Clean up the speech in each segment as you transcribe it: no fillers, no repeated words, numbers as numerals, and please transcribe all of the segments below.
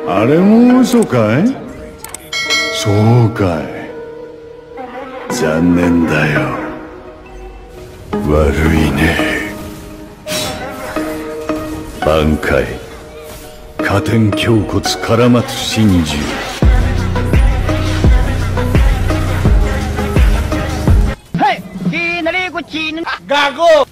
あれも嘘かい？そうかい。残念だよ。悪いね。挽回。加点胸骨絡まつ真珠。Hey! Kinali ko Chin! Gago!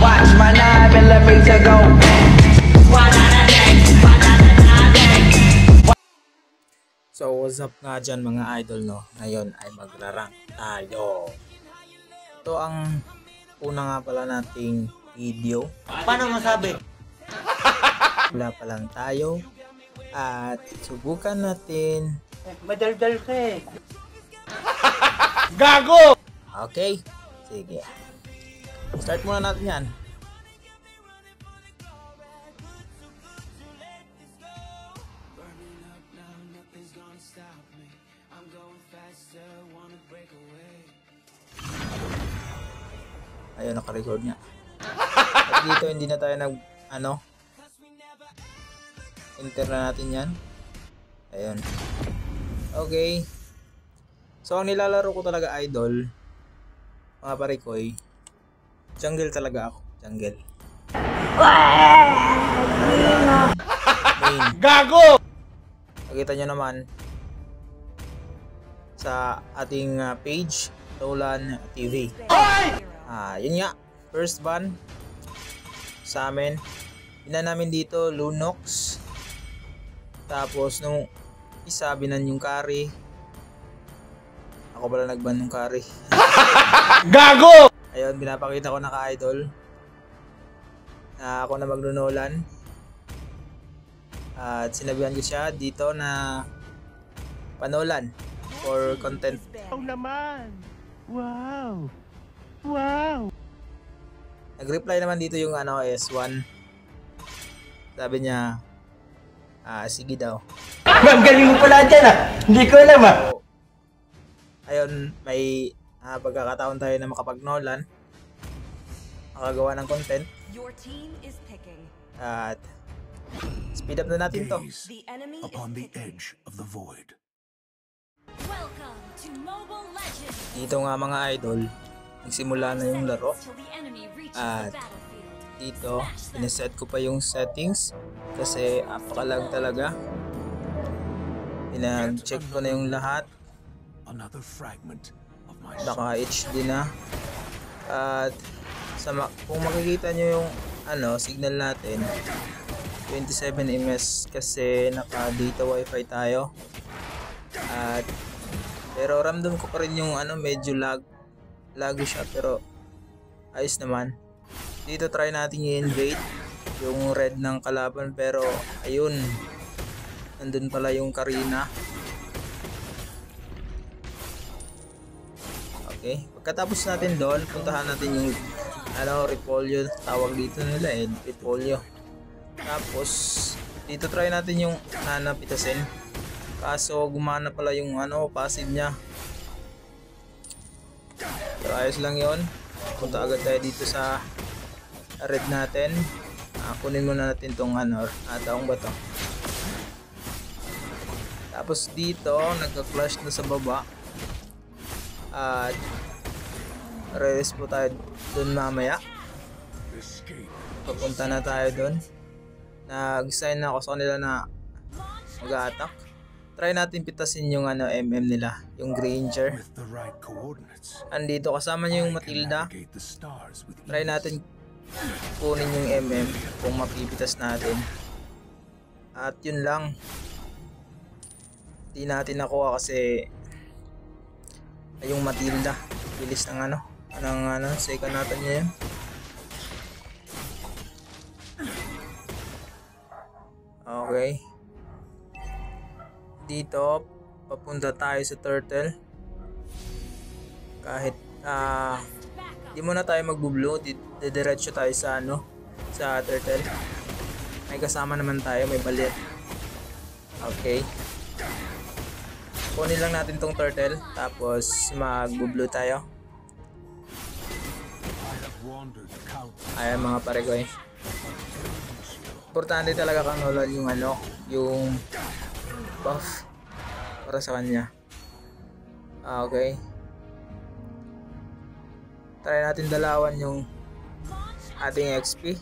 Watch my 9mm go. So what's up nga dyan mga idol, no? Ngayon ay magrarank tayo. Ito ang una nga pala nating video. Paano masabi? Wala pa lang tayo. At subukan natin. Madaldal ka eh. Gago! Okay? Sige. Start muna natin yan. Ayun, naka-record niya. At dito hindi na tayo enter na natin yan. Ayun. Okay. So ang nilalaro ko talaga idol, mga parikoy, jungle talaga ako. Jungle. Main. Gago! Nakita nyo naman sa ating page, Tolan TV. Yun nga, first ban sa amin. Binan namin dito Lunox. Tapos nung isa binan yung carry. Ako pala nagban ng carry. Gago! Ayun, binapakita ko na ka-idol na ako na magnunolan. At sinabihan ko siya dito na panolan for content. Oh naman! Wow! Wow! Nag-reply naman dito yung S1. Sabi niya, sige daw. Ma'am, galing mo pala dyan ah! Hindi ko alam ah! So, ayun, may pagkakataon tayo na makapag-nolan, makagawa ng content. At speed up na natin to. Upon the edge of the void. Dito nga mga idol, nagsimula na yung laro. At dito, pinaset ko pa yung settings kasi apakalag talaga. Pinag-check ko na yung lahat. Naka HD na. At kung makikita nyo yung signal natin, 27 ms kasi naka data wifi tayo. At pero ramdam ko pa rin yung medyo lago siya, pero ayos naman. Dito try natin i-invade yung red ng kalaban, pero ayun, nandun pala yung Karina. Okay, pagkatapos natin doon, puntahan natin yung Repolyo, tawag dito nila Repolyo. Tapos dito try natin yung Nana pitasin, kaso gumana pala yung passive nya. Pero ayos lang yon. Punta agad tayo dito sa red natin. Kunin muna natin tong taong bato. Tapos dito nagka-clash na sa baba. At re-rest po tayo dun mamaya. Papunta na tayo dun. Nag-sign na ako sa kanila na mag-a-attack. Try natin pitasin yung MM nila, yung Granger. Andito kasama niyo yung Matilda. Try natin kunin yung MM kung mapipitas natin. At yun lang. Di natin nakuha kasi yung Matilda. Bilis ng second natin niya yun. Okay. Dito papunta tayo sa turtle. Kahit di muna tayo magbo-blue, diretso tayo sa sa turtle. May kasama naman tayo, may balit. Okay. Kunin lang natin tong turtle, tapos mag-blue tayo. Ayan mga pare ko eh. Importante talaga kang Nolan yung ano, yung buff para sa kanya. Okay. Try natin dalawan yung ating XP.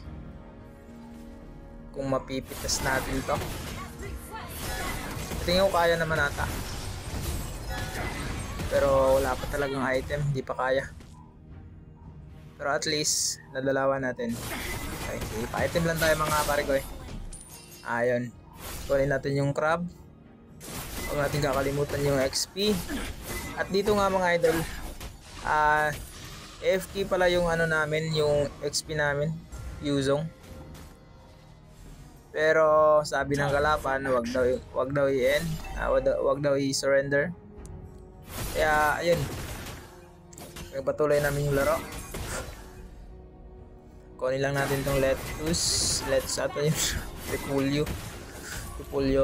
Kung mapipitas natin to. Tingin ko kaya naman ata. Pero wala pa talagang item, hindi pa kaya. Pero at least, nadalawan natin. Okay, sige, pa-item lang tayo mga pare ko eh. Ayun. Kunin natin yung crab. Huwag natin kakalimutan yung XP. At dito nga mga idol, AFK pala yung ano namin, yung XP namin, Yuzong. Pero sabi ng kalaban, wag daw i-end, wag daw i-surrender. Kaya ayun. Patuloy namin yung laro. Kunin lang natin tong lettuce ato yung repulyo,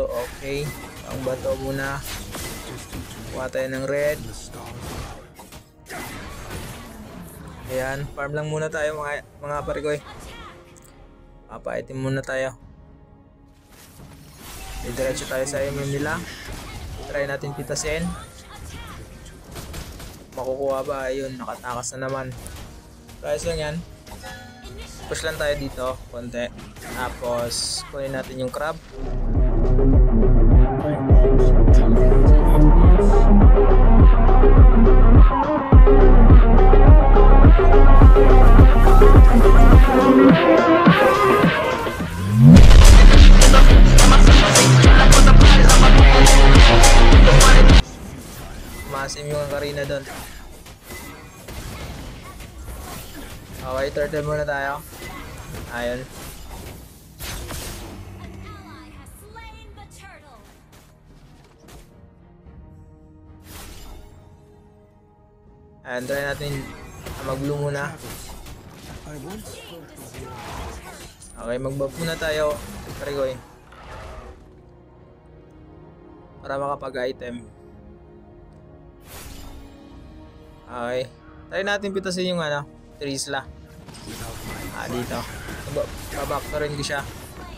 okay. Ang bato muna. Kuha tayo ng red. Ayan, farm lang muna tayo mga pare ko eh. Papa-item muna tayo. Diretso tayo sa MM nila. Try natin pitasin. Makukuha ba? Ayun, nakatakas na naman. Price lang yan. Push lang tayo dito, konti. Tapos, kunin natin yung crab. Masim yung karina doon. Okay, turtle muna tayo. Ayun. Ayan, try natin mag-blue muna. Okay, mag-buff muna tayo. Pare-goy. Para makapag-item. Okay. Try natin pitasin yung ano, Trisla. Dito. Babakto rin ko siya.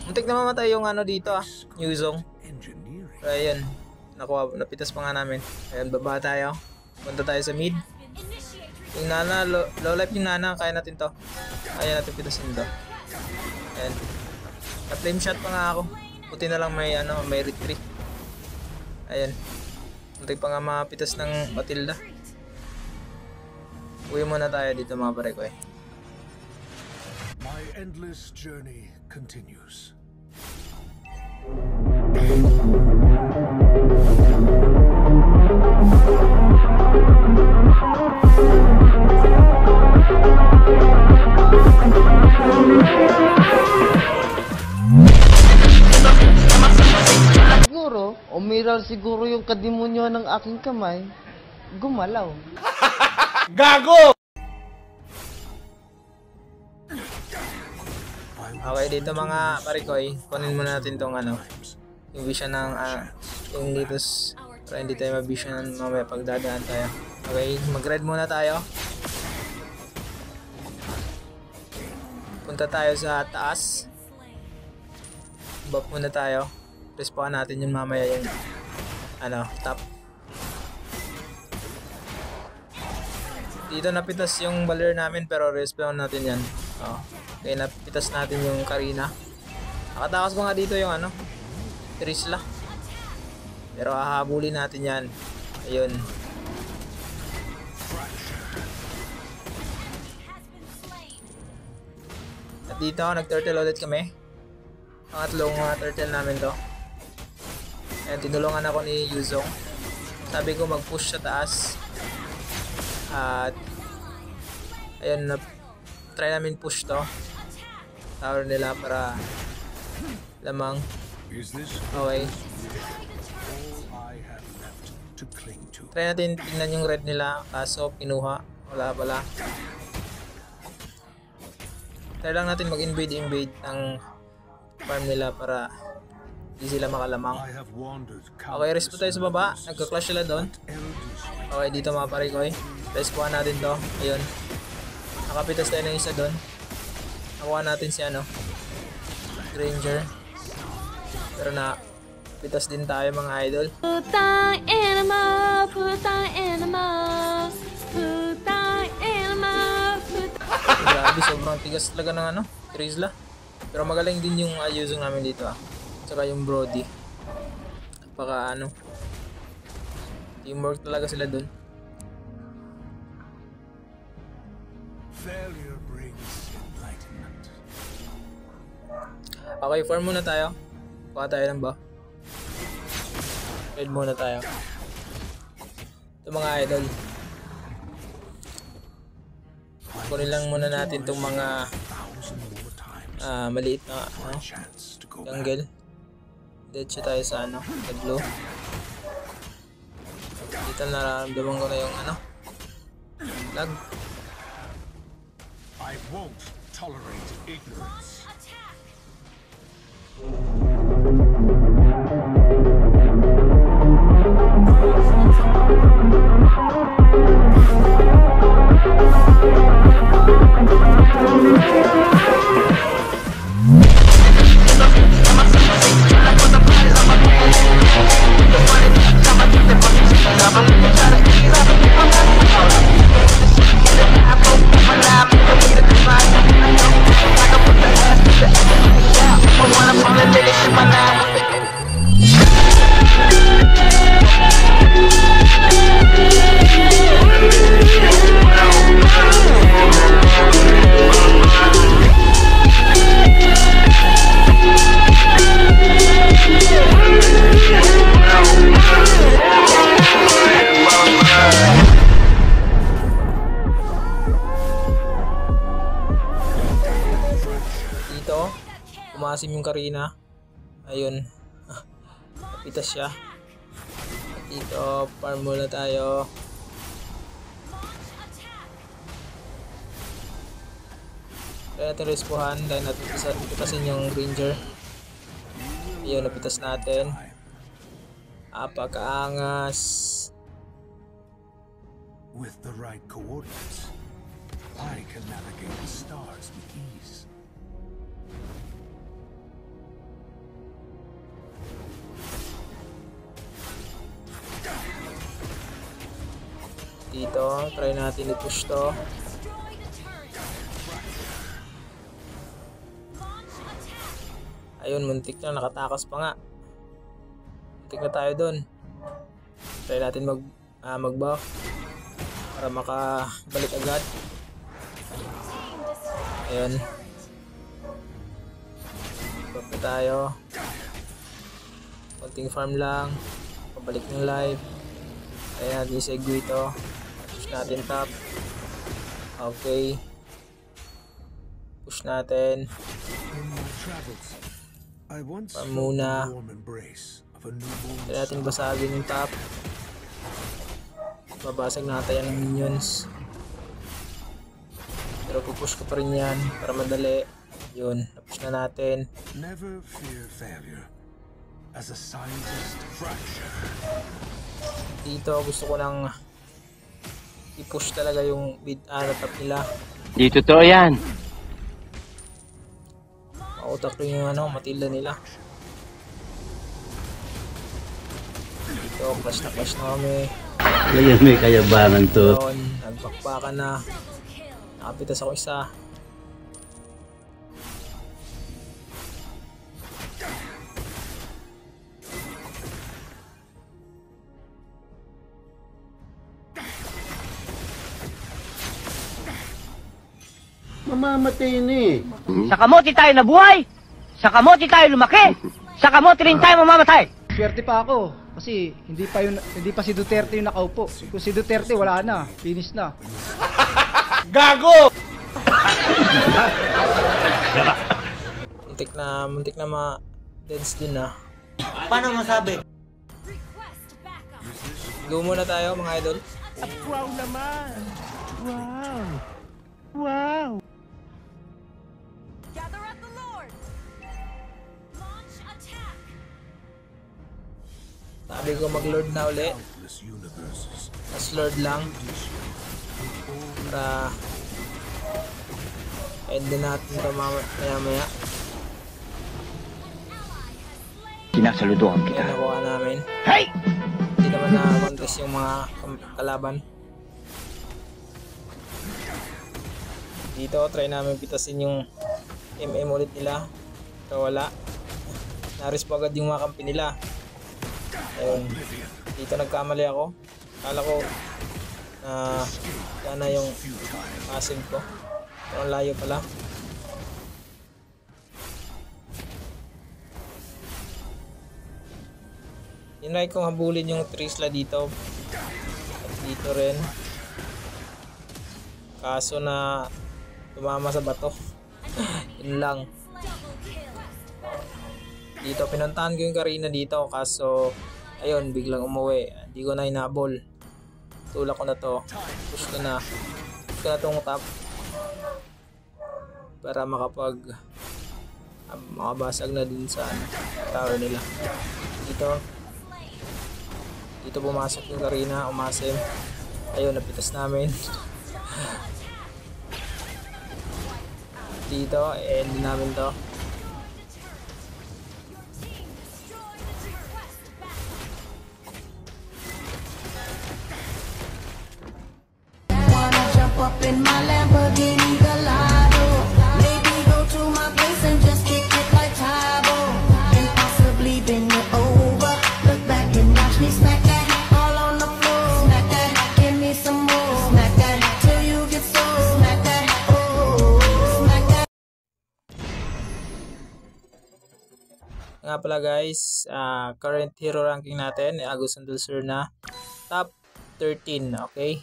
Muntik na mamatay yung ano dito Yuzong. Pero ayun. Napitas pa nga namin. Ayun, baba tayo. Punta tayo sa mid. Yung Nana, low life yung Nana. Kaya natin to. Kaya natin pitasin to. Ayun. Na-flame shot pa nga ako. Buti na lang may ano, may retreat. Ayun. Muntik pa nga mapitas ng Matilda. Uwi muna tayo dito mga pare ko eh. My endless journey continues. Siguro, umiral siguro yung kadimonyo ng aking kamay. Gumalaw. Gago! Okay, dito mga parikoy, kunin muna natin tong ano, yung vision ng yung litos para hindi tayo ma-vision mamaya pagdadaan tayo. Okay, mag-red muna tayo. Punta tayo sa taas. Buff muna tayo. Respawn natin yun mamaya yung ano, top. Dito napitas yung baler namin pero respawn natin yan. Okay, napitas natin yung Karina. Nakatakas pa nga dito yung ano, Trisla. Pero hahabulin natin yan. Ayun. At dito nag-turtle ulit kami. Pangatlong turtle namin to. Ayan, tinulungan ako ni Yuzong. Sabi ko mag-push sa taas. At ayun, try namin push to tower nila para lamang. Okay, try natin tingnan yung red nila kaso pinuha, wala pala. Try lang natin mag-invade ng farm nila para hindi sila makalamang. Okay, respawn tayo sa baba. Nagka-clash sila doon. Okay, dito mga parikoy. Respawn natin to. Ayun. Nakapitas tayo ng isa doon. Nakuha natin si ano, Granger. Pero na pitas din tayo mga idol. Putang enema, putang enema, putang enema, Grabe, sobrang tigas talaga ng ano, Trizla. Pero magaling din yung ayusong namin dito ah. Tsaka yung Brody. Baka ano, teamwork talaga sila dun. Failure brings enlightenment. Okay, farm muna tayo. Kuha tayo ng buff. Trade muna tayo. Ito mga idol. Kunin lang muna natin itong mga maliit na jungle. Diretso tayo sa ano, sa blue. Dito nararamdaman ko na yung ano, lag. I won't tolerate ignorance. Umasim yung Karina. Ayun. Napitas siya. At dito, farm muna tayo. Kaya natin respuhan dahil natin pitasin yung Ranger. Ayun, napitas natin. Apakaangas. With the right coordinates, I can navigate the stars with ease. Dito, try natin i-push to. Ayun, muntik na, nakatakas pa nga. Muntik na tayo dun. Try natin mag-buff para makabalik agad. Ayun. Buff na tayo. Konting farm lang. Pabalik ng live. Ayan natin yung segue ito. Push natin top. Okay. Push natin. In my travels, I once Farm felt muna. the warm embrace of a newborn Kaya natin basagin yung top. Babasag natin yung minions. Pero pupush ko pa rin yan para madali. Yun, napush na natin. Never fear failure. As a scientist, fracture. Dito gusto ko nang i-push talaga yung bid top nila. Di totoo yan. Mautak rin yung ano, Matilda nila. Dito, clash na kami. Ngayon may kayabangan to. Yun, nagpakpakan na. Nakapitas ako isa. Mamamatay na eh. Sa kamote tayo nabuhay, sa kamote tayo lumaki, sa kamote rin tayo mamamatay. Swerte pa ako kasi hindi pa si Duterte yung nakaupo. Kung si Duterte wala na, finish na. Gago! Muntik na ma-dance din na. Paano masabi? Go muna tayo mga idol. Wow naman! Wow! Wow! gather at the Lord. Launch attack. Sabi ko mag-lord na uli. Countless universes. Mas lord lang. Para End din natin ito maya. Sinasaludohan Yan nakuha namin. Hey! Hindi naman na-contest yung mga kalaban. Dito, try namin pitasin yung MM ulit nila. Pero wala. Naris po agad yung mga kampi nila. Ayun. Dito nagkamali ako. Kala ko na sana yung passive ko. Pero ang layo pala. Tinry kong habulin yung Trisla dito. At dito rin. Kaso na tumama sa bato. Yun lang. Dito pinuntahan ko yung Karina dito. Kaso ayun, biglang umuwi. Hindi ko na hinabol. Tulak ko na to. Push ko na tong top. Para makabasag na dun sa tower nila. Dito pumasok yung Karina, umasim. Ayun, napitas namin. Dito, end namin to. Wanna jump up in my Lamborghini Gallardo? Maybe go to my place and just kick it like Tybo. And possibly bend it over. Look back and watch me smack that all on the floor. Smack that, give me some more. Smack that till you get so. Smack that, oh, smack that. Nga pala guys, current hero ranking natin, Agus and Dulcer na top 13, okay?